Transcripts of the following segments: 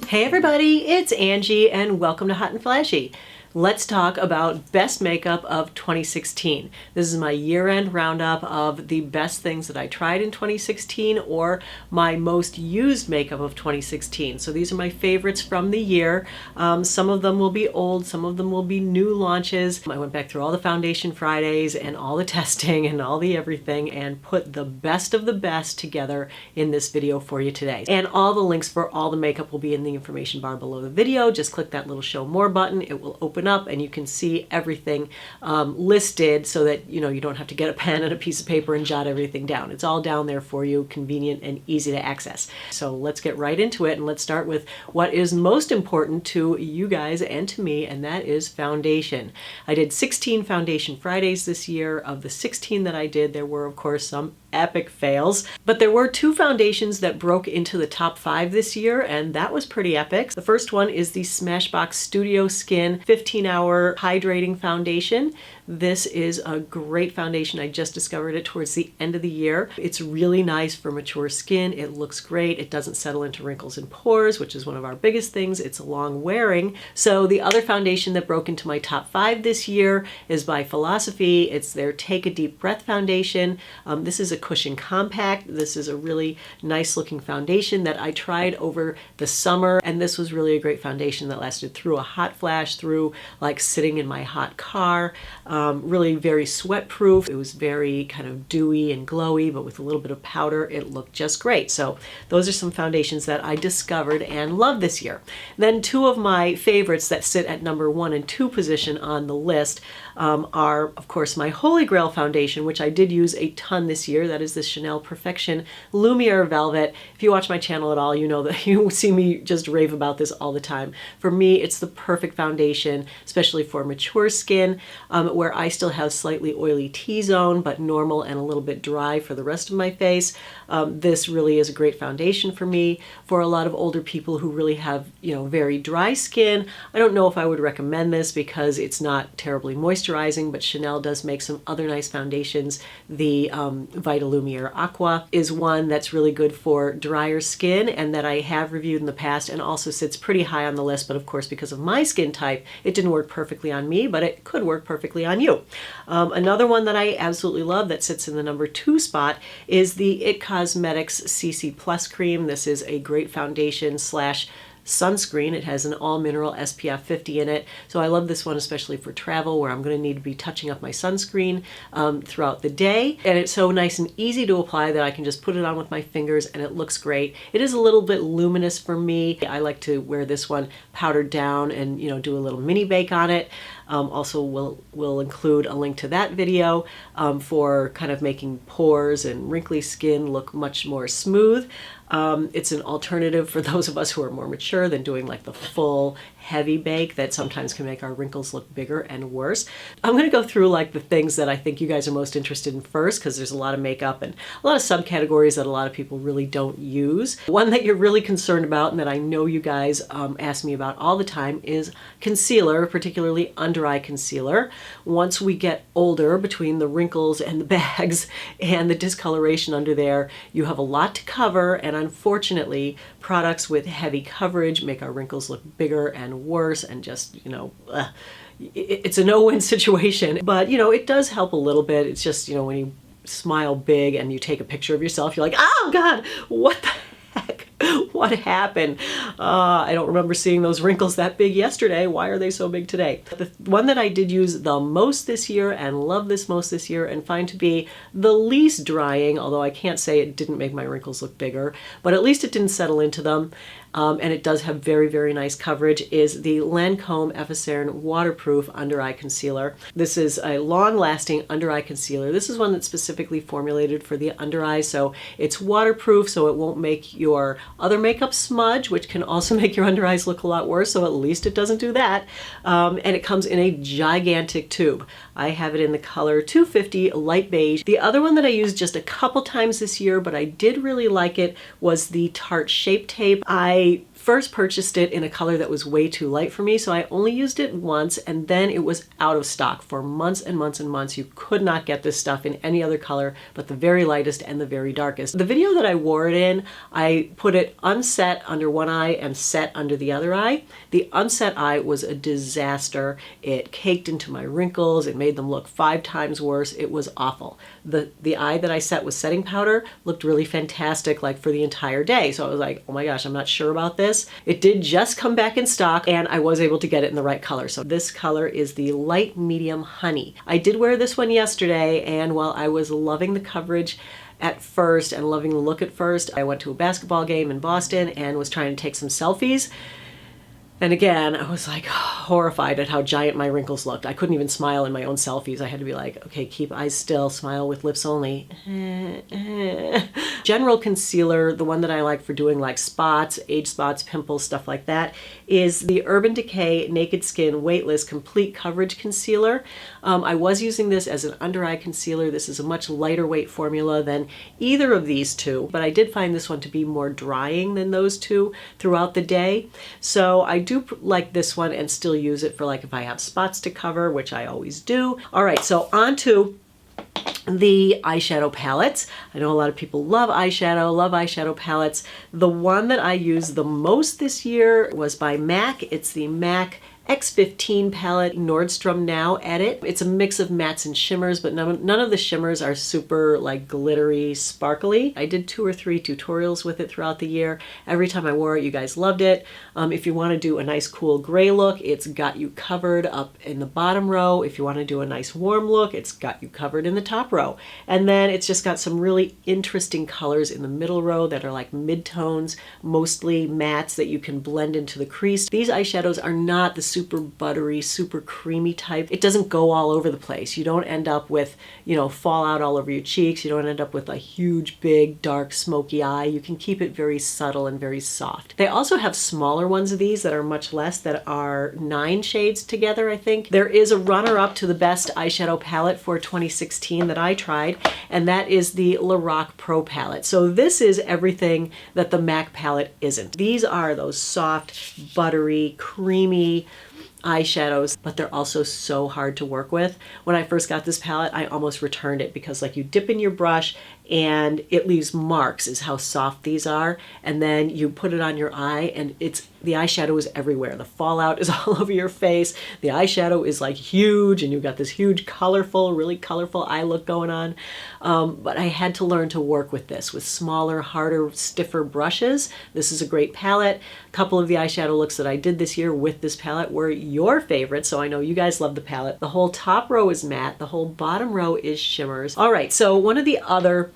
Hey everybody, it's Angie and welcome to Hot and Flashy. Let's talk about best makeup of 2016. This is my year-end roundup of the best things that I tried in 2016 or my most used makeup of 2016. So these are my favorites from the year. Some of them will be old, some of them will be new launches. I went back through all the Foundation Fridays and all the testing and all the everything and put the best of the best together in this video for you today. And all the links for all the makeup will be in the information bar below the video. Just click that little show more button. It will open up and you can see everything listed so that you don't have to get a pen and a piece of paper and jot everything down. It's all down there for you, convenient and easy to access. So let's get right into it and let's start with what is most important to you guys and to me, and that is foundation. I did 16 Foundation Fridays this year. Of the 16 that I did, there were of course some epic fails, but there were two foundations that broke into the top 5 this year, and that was pretty epic. The first one is the Smashbox Studio Skin 15-Hour Hydrating Foundation. This is a great foundation. I just discovered it towards the end of the year. It's really nice for mature skin. It looks great. It doesn't settle into wrinkles and pores, which is one of our biggest things. It's long wearing. So the other foundation that broke into my top 5 this year is by Philosophy. It's their Take a Deep Breath foundation. This is a cushion compact. This is a really nice looking foundation that I tried over the summer, and this was really a great foundation that lasted through a hot flash, through like sitting in my hot car. Really very sweat proof. It was very kind of dewy and glowy, but with a little bit of powder. It looked just great. So those are some foundations that I discovered and loved this year. Then two of my favorites that sit at number 1 and 2 position on the list are, of course, my Holy Grail foundation, which I did use a ton this year. That is the Chanel Perfection Lumiere Velvet. If you watch my channel at all, you know that you see me just rave about this all the time. For me, it's the perfect foundation, especially for mature skin, where I still have slightly oily T-zone, but normal and a little bit dry for the rest of my face. This really is a great foundation for me. For a lot of older people who really have, very dry skin, I don't know if I would recommend this because it's not terribly moisturizing, but Chanel does make some other nice foundations. The Lumiere Aqua is one that's really good for drier skin and that I have reviewed in the past and also sits pretty high on the list, but of course because of my skin type, it didn't work perfectly on me, but it could work perfectly on you. Another one that I absolutely love that sits in the number 2 spot is the IT Cosmetics CC Plus Cream. This is a great foundation slash sunscreen. It has an all mineral SPF 50 in it. So I love this one, especially for travel where I'm going to need to be touching up my sunscreen throughout the day. And it's so nice and easy to apply that I can just put it on with my fingers and it looks great. It is a little bit luminous for me. I like to wear this one powdered down and, do a little mini bake on it. Also we'll include a link to that video for kind of making pores and wrinkly skin look much more smooth. It's an alternative for those of us who are more mature than doing like the full heavy bake that sometimes can make our wrinkles look bigger and worse. I'm going to go through like the things that I think you guys are most interested in first, because there's a lot of makeup and a lot of subcategories that a lot of people really don't use. One that you're really concerned about and that I know you guys ask me about all the time is concealer, particularly under eye concealer. Once we get older, between the wrinkles and the bags and the discoloration under there, you have a lot to cover, and unfortunately products with heavy coverage make our wrinkles look bigger and worse and just, it's a no-win situation. But, it does help a little bit. It's just, when you smile big and you take a picture of yourself, you're like, oh God, what the heck? What happened? I don't remember seeing those wrinkles that big yesterday. Why are they so big today? The one that I did use the most this year and love this most this year and find to be the least drying, although I can't say it didn't make my wrinkles look bigger, but at least it didn't settle into them. And it does have very, very nice coverage, is the Lancome Seren Waterproof Under Eye Concealer. This is a long-lasting under eye concealer. This is one that's specifically formulated for the under eye, so it's waterproof, so it won't make your other makeup smudge, which can also make your under eyes look a lot worse, so at least it doesn't do that. And it comes in a gigantic tube. I have it in the color 250 Light Beige. The other one that I used just a couple times this year, but I did really like it, was the Tarte Shape Tape. I first purchased it in a color that was way too light for me, so I only used it once, and then it was out of stock for months and months and months. You could not get this stuff in any other color but the very lightest and the very darkest. The video that I wore it in, I put it unset under one eye and set under the other eye. The unset eye was a disaster. It caked into my wrinkles. It made them look 5 times worse. It was awful. The eye that I set with setting powder looked really fantastic, like for the entire day. So I was like, oh my gosh, I'm not sure about this. It did just come back in stock, and I was able to get it in the right color. So this color is the light medium honey. I did wear this one yesterday, and while I was loving the coverage at first and loving the look at first, I went to a basketball game in Boston and was trying to take some selfies. And again, I was like horrified at how giant my wrinkles looked. I couldn't even smile in my own selfies. I had to be like, okay, keep eyes still, smile with lips only. General concealer, the one that I like for doing like spots, age spots, pimples, stuff like that, is the Urban Decay Naked Skin Weightless Complete Coverage Concealer. I was using this as an under eye concealer. This is a much lighter weight formula than either of these two, but I did find this one to be more drying than those two throughout the day. So I do like this one and still use it for like if I have spots to cover, which I always do. All right, so on to the eyeshadow palettes. I know a lot of people love eyeshadow palettes. The one that I used the most this year was by MAC. It's the MAC X15 palette, Nordstrom Now Edit. It's a mix of mattes and shimmers, but none of the shimmers are super like glittery, sparkly. I did 2 or 3 tutorials with it throughout the year. Every time I wore it, you guys loved it. If you want to do a nice cool gray look, it's got you covered up in the bottom row. If you want to do a nice warm look, it's got you covered in the top row. And then it's just got some really interesting colors in the middle row that are like mid-tones, mostly mattes that you can blend into the crease. These eyeshadows are not the super buttery, super creamy type. It doesn't go all over the place. You don't end up with, you know, fallout all over your cheeks. You don't end up with a huge, big, dark, smoky eye. You can keep it very subtle and very soft. They also have smaller ones of these that are much less, that are 9 shades together, I think. There is a runner-up to the best eyeshadow palette for 2016 that I tried, and that is the Lorac Pro Palette. So this is everything that the MAC palette isn't. These are those soft, buttery, creamy eyeshadows, but they're also so hard to work with. When I first got this palette, I almost returned it because like you dip in your brush and it leaves marks is how soft these are, and then you put it on your eye and the eyeshadow is everywhere. The fallout is all over your face. The eyeshadow is like huge and you've got this huge colorful, really colorful eye look going on. But I had to learn to work with this with smaller, harder, stiffer brushes. This is a great palette. A couple of the eyeshadow looks that I did this year with this palette were your favorites, so I know you guys love the palette. The whole top row is matte. The whole bottom row is shimmers. All right, so one of the other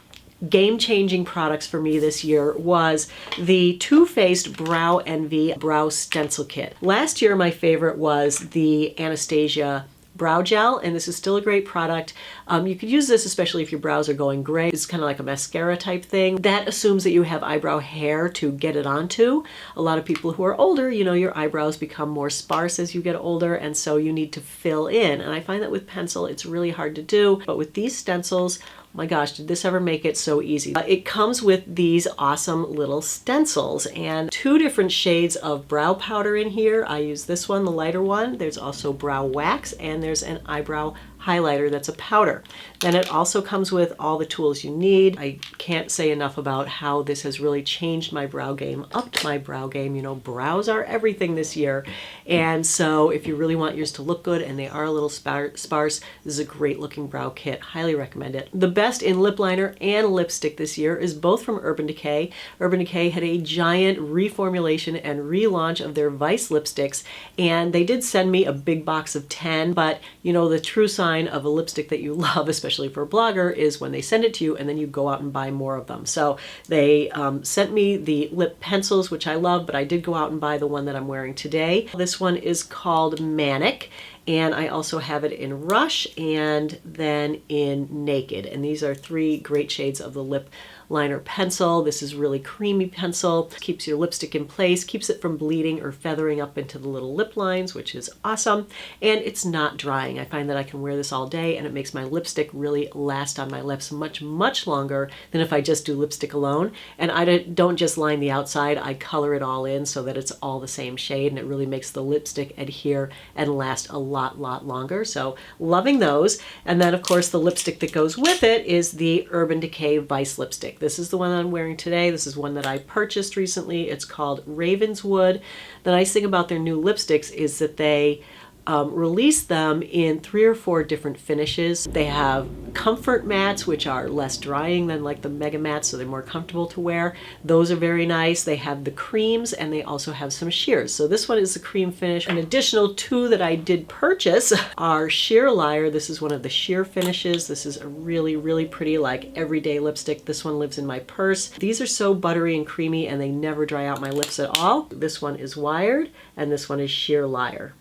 game-changing products for me this year was the Too Faced Brow Envy Brow Stencil Kit. Last year, my favorite was the Anastasia brow gel, and this is still a great product. You could use this especially if your brows are going gray. It's kind of like a mascara type thing. That assumes that you have eyebrow hair to get it onto. A lot of people who are older, you know, your eyebrows become more sparse as you get older, and so you need to fill in. And I find that with pencil, it's really hard to do. But with these stencils, oh my gosh, did this ever make it so easy. It comes with these awesome little stencils and 2 different shades of brow powder in here. I use this one, the lighter one. There's also brow wax, and there's an eyebrow highlighter that's a powder. Then it also comes with all the tools you need. I can't say enough about how this has really changed my brow game, upped my brow game. You know, brows are everything this year. And so if you really want yours to look good and they are a little sparse, this is a great looking brow kit. Highly recommend it. The best in lip liner and lipstick this year is both from Urban Decay. Urban Decay had a giant reformulation and relaunch of their Vice lipsticks, and they did send me a big box of 10, but you know, the true sign of a lipstick that you love, especially for a blogger, is when they send it to you and then you go out and buy more of them. So they sent me the lip pencils, which I love, but I did go out and buy the one that I'm wearing today. This one is called Manic, and I also have it in Rush and then in Naked. And these are three great shades of the lip liner pencil. This is really creamy pencil, keeps your lipstick in place, keeps it from bleeding or feathering up into the little lip lines, which is awesome. And it's not drying. I find that I can wear this all day and it makes my lipstick really last on my lips much longer than if I just do lipstick alone. And I don't just line the outside, I color it all in so that it's all the same shade, and it really makes the lipstick adhere and last a lot longer. So loving those. And then of course the lipstick that goes with it is the Urban Decay Vice lipstick. This is the one I'm wearing today. This is one that I purchased recently. It's called Ravenswood. The nice thing about their new lipsticks is that they release them in 3 or 4 different finishes. They have comfort mattes, which are less drying than like the mega mattes, so they're more comfortable to wear. Those are very nice. They have the creams, and they also have some sheers. So this one is the cream finish. An additional 2 that I did purchase are Sheer Liar. This is one of the sheer finishes. This is a really pretty, like, everyday lipstick. This one lives in my purse. These are so buttery and creamy, and they never dry out my lips at all. This one is Wired, and this one is Sheer Liar.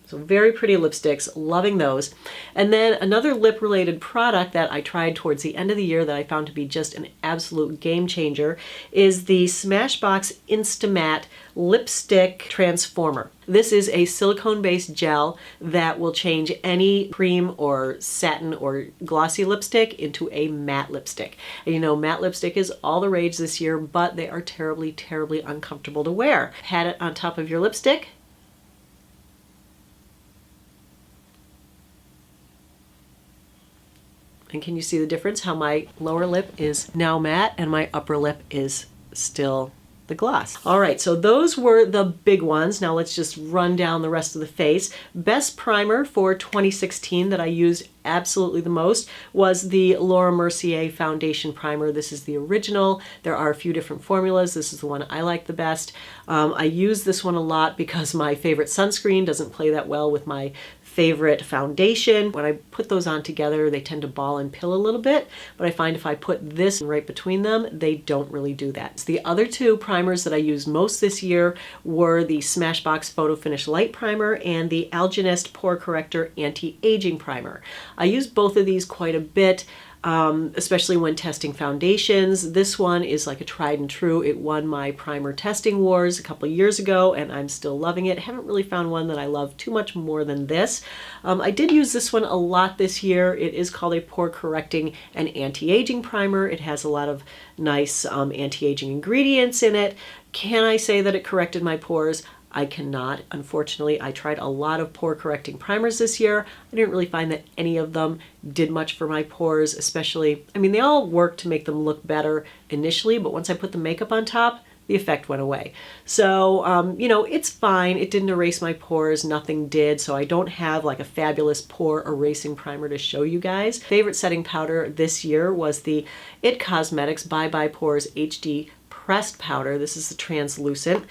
So very pretty lipsticks, loving those. And then another lip related product that I tried towards the end of the year that I found to be just an absolute game changer is the Smashbox Instamatte Lipstick Transformer. This is a silicone-based gel that will change any cream or satin or glossy lipstick into a matte lipstick. And you know, matte lipstick is all the rage this year, but they are terribly uncomfortable to wear. Pat it on top of your lipstick. And can you see the difference? How my lower lip is now matte and my upper lip is still the gloss. All right, so those were the big ones. Now let's just run down the rest of the face. Best primer for 2016 that I used absolutely the most was the Laura Mercier Foundation Primer. This is the original. There are a few different formulas. This is the one I like the best. I use this one a lot because my favorite sunscreen doesn't play that well with my favorite foundation. When I put those on together, they tend to ball and pill a little bit, but I find if I put this right between them, they don't really do that. So the other 2 primers that I used most this year were the Smashbox Photo Finish Light Primer and the Algenist Pore Corrector Anti-Aging Primer. I use both of these quite a bit, especially when testing foundations. This one is like a tried and true. It won my primer testing wars a couple years ago, and I'm still loving it. I haven't really found one that I love too much more than this. I did use this one a lot this year. It is called a Pore Correcting and Anti-Aging Primer. It has a lot of nice anti-aging ingredients in it. Can I say that it corrected my pores? I cannot. Unfortunately, I tried a lot of pore correcting primers this year. I didn't really find that any of them did much for my pores, especially, I mean, they all work to make them look better initially, but once I put the makeup on top, the effect went away. So, you know, it's fine. It didn't erase my pores. Nothing did. So I don't have like a fabulous pore erasing primer to show you guys. Favorite setting powder this year was the IT Cosmetics Bye Bye Pores HD Pressed Powder. This is the translucent.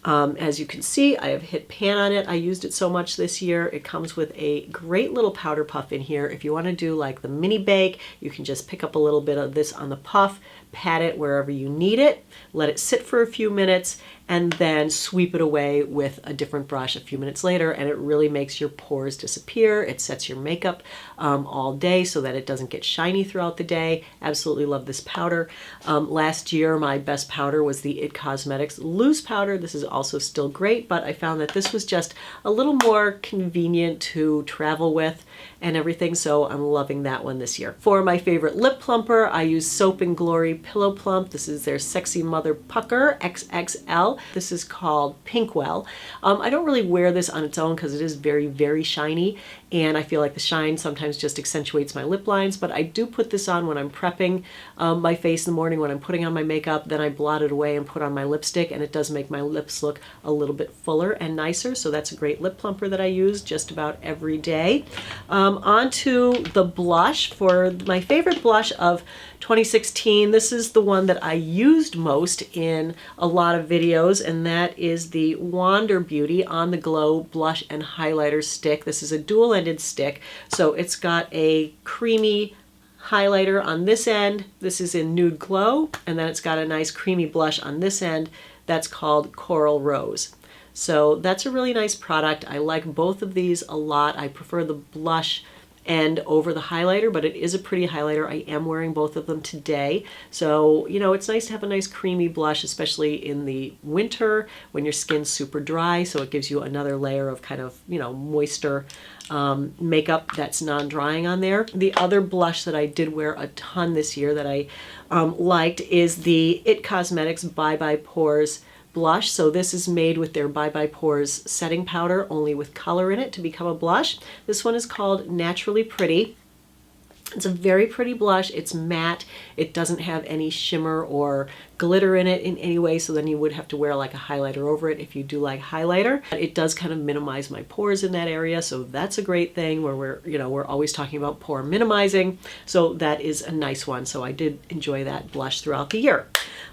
As you can see, I have hit pan on it. I used it so much this year. It comes with a great little powder puff in here. If you want to do like the mini bake, you can just pick up a little bit of this on the puff, pat it wherever you need it, let it sit for a few minutes, and then sweep it away with a different brush a few minutes later, and it really makes your pores disappear. It sets your makeup all day so that it doesn't get shiny throughout the day. Absolutely love this powder. Last year, my best powder was the IT Cosmetics Loose Powder. This is also still great, but I found that this was just a little more convenient to travel with and everything, so I'm loving that one this year. For my favorite lip plumper, I use Soap and Glory Pillow Plump. This is their Sexy Mother Pucker XXL. This is called Pinkwell. I don't really wear this on its own because it is very shiny, and I feel like the shine sometimes just accentuates my lip lines, but I do put this on when I'm prepping my face in the morning, when I'm putting on my makeup, then I blot it away and put on my lipstick, and it does make my lips look a little bit fuller and nicer, so that's a great lip plumper that I use just about every day. On to the blush. For my favorite blush of 2016, this is the one that I used most in a lot of videos, and that is the Wander Beauty On The Glow Blush and Highlighter Stick. This is a dual-ended stick, so it's got a creamy highlighter on this end. This is in Nude Glow, and then it's got a nice creamy blush on this end that's called Coral Rose. So that's a really nice product. I like both of these a lot. I prefer the blush and over the highlighter, but it is a pretty highlighter. I am wearing both of them today. So, you know, it's nice to have a nice creamy blush, especially in the winter when your skin's super dry. So it gives you another layer of kind of, you know, moisture makeup that's non-drying on there. The other blush that I did wear a ton this year that I liked is the IT Cosmetics Bye Bye Pores blush. So this is made with their Bye Bye Pores setting powder, only with color in it to become a blush. This one is called Naturally Pretty. It's a very pretty blush. It's matte. It doesn't have any shimmer or glitter in it in any way, so then you would have to wear like a highlighter over it if you do like highlighter. It does kind of minimize my pores in that area, so that's a great thing where we're always talking about pore minimizing, so that is a nice one. So I did enjoy that blush throughout the year.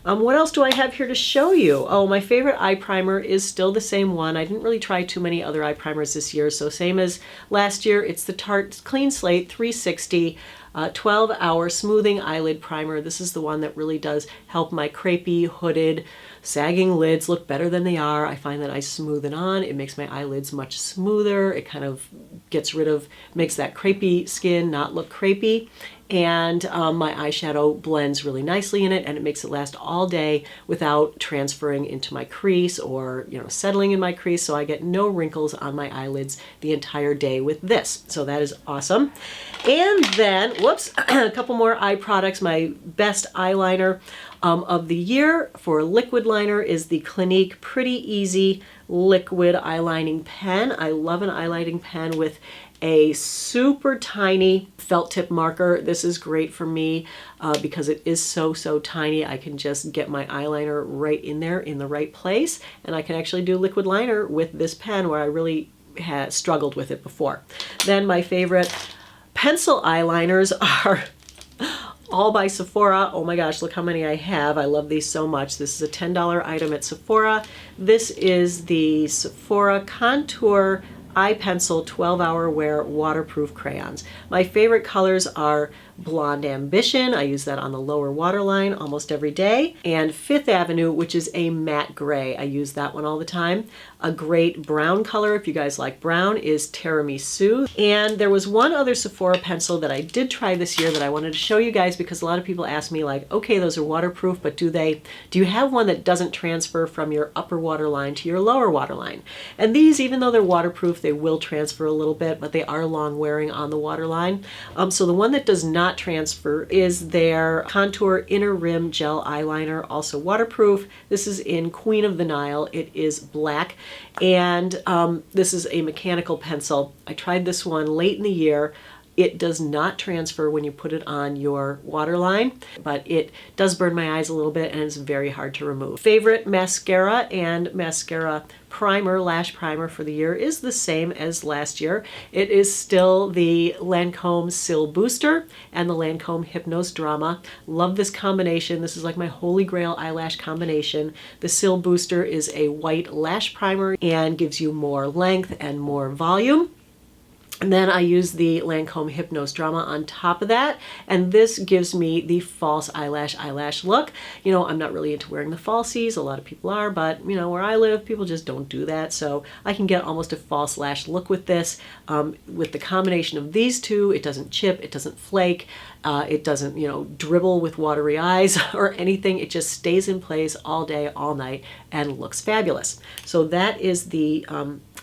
What else do I have here to show you? Oh, my favorite eye primer is still the same one. I didn't really try too many other eye primers this year, so same as last year, it's the Tarte Cleanslate 360 12-hour smoothing eyelid primer. This is the one that really does help my crepey, hooded, sagging lids look better than they are. I find that I smooth it on. It makes my eyelids much smoother. It kind of makes that crepey skin not look crepey. And my eyeshadow blends really nicely in it, and it makes it last all day without transferring into my crease or, you know, settling in my crease, so I get no wrinkles on my eyelids the entire day with this. So that is awesome. And then, whoops, a couple more eye products. My best eyeliner of the year for liquid liner is the Clinique Pretty Easy Liquid Eyelining Pen. I love an eyelining pen with a super tiny felt tip marker. This is great for me because it is so tiny. I can just get my eyeliner right in there in the right place, and I can actually do liquid liner with this pen where I really had struggled with it before. Then my favorite pencil eyeliners are all by Sephora. Oh my gosh, look how many I have. I love these so much. This is a $10 item at Sephora. This is the Sephora Contour Eye Pencil 12-Hour Wear Waterproof Crayons. My favorite colors are Blonde Ambition. I use that on the lower waterline almost every day. And Fifth Avenue, which is a matte gray. I use that one all the time. A great brown color, if you guys like brown, is Tiramisu. And there was one other Sephora pencil that I did try this year that I wanted to show you guys because a lot of people ask me like, okay, those are waterproof, but do you have one that doesn't transfer from your upper waterline to your lower waterline? And these, even though they're waterproof, they will transfer a little bit, but they are long wearing on the waterline. So the one that does not transfer is their Contour Inner Rim Gel Eyeliner, also waterproof. This is in Queen of the Nile. It is black, and this is a mechanical pencil. I tried this one late in the year. It does not transfer when you put it on your waterline, but it does burn my eyes a little bit and it's very hard to remove. Favorite mascara and mascara primer, lash primer for the year is the same as last year. It is still the Lancome Sil Booster and the Lancome Hypnose Drama. Love this combination. This is like my holy grail eyelash combination. The Sil Booster is a white lash primer and gives you more length and more volume. And then I use the Lancome Hypnose Drama on top of that, and this gives me the false eyelash look. You know, I'm not really into wearing the falsies. A lot of people are, but you know, where I live, people just don't do that. So I can get almost a false lash look with this. With the combination of these two, it doesn't chip, it doesn't flake, it doesn't, you know, dribble with watery eyes or anything. It just stays in place all day, all night, and looks fabulous. So that is the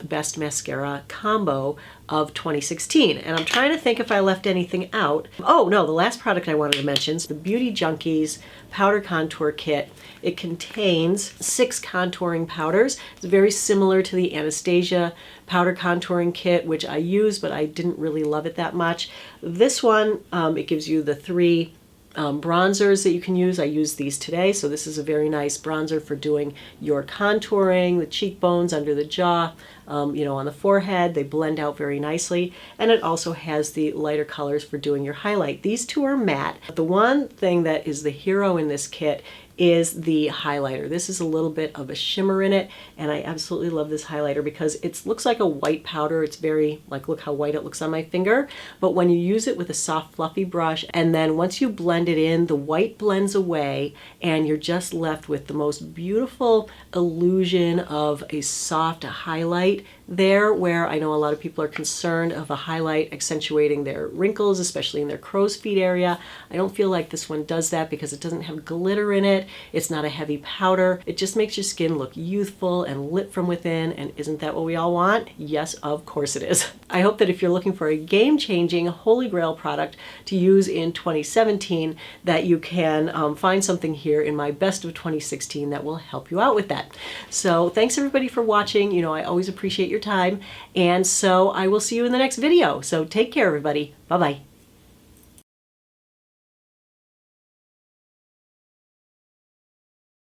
best mascara combo of 2016. And I'm trying to think if I left anything out. Oh no, the last product I wanted to mention is the Beauty Junkies Powder Contour Kit. It contains 6 contouring powders. It's very similar to the Anastasia powder contouring kit, which I use, but I didn't really love it that much. This one, it gives you the 3 bronzers that you can use. I use these today, so this is a very nice bronzer for doing your contouring, the cheekbones, under the jaw, you know, on the forehead. They blend out very nicely, and it also has the lighter colors for doing your highlight. These two are matte. The one thing that is the hero in this kit is the highlighter. This is a little bit of a shimmer in it, and I absolutely love this highlighter because it looks like a white powder. It's very, like, look how white it looks on my finger. But when you use it with a soft fluffy brush, and then once you blend it in, the white blends away and you're just left with the most beautiful illusion of a soft highlight there, where I know a lot of people are concerned of a highlight accentuating their wrinkles, especially in their crow's feet area. I don't feel like this one does that because it doesn't have glitter in it. It's not a heavy powder. It just makes your skin look youthful and lit from within, and isn't that what we all want? Yes, of course it is. I hope that if you're looking for a game-changing holy grail product to use in 2017, that you can find something here in my best of 2016 that will help you out with that. So thanks everybody for watching. You know, I always appreciate your time, and so I will see you in the next video. So take care, everybody. Bye-bye.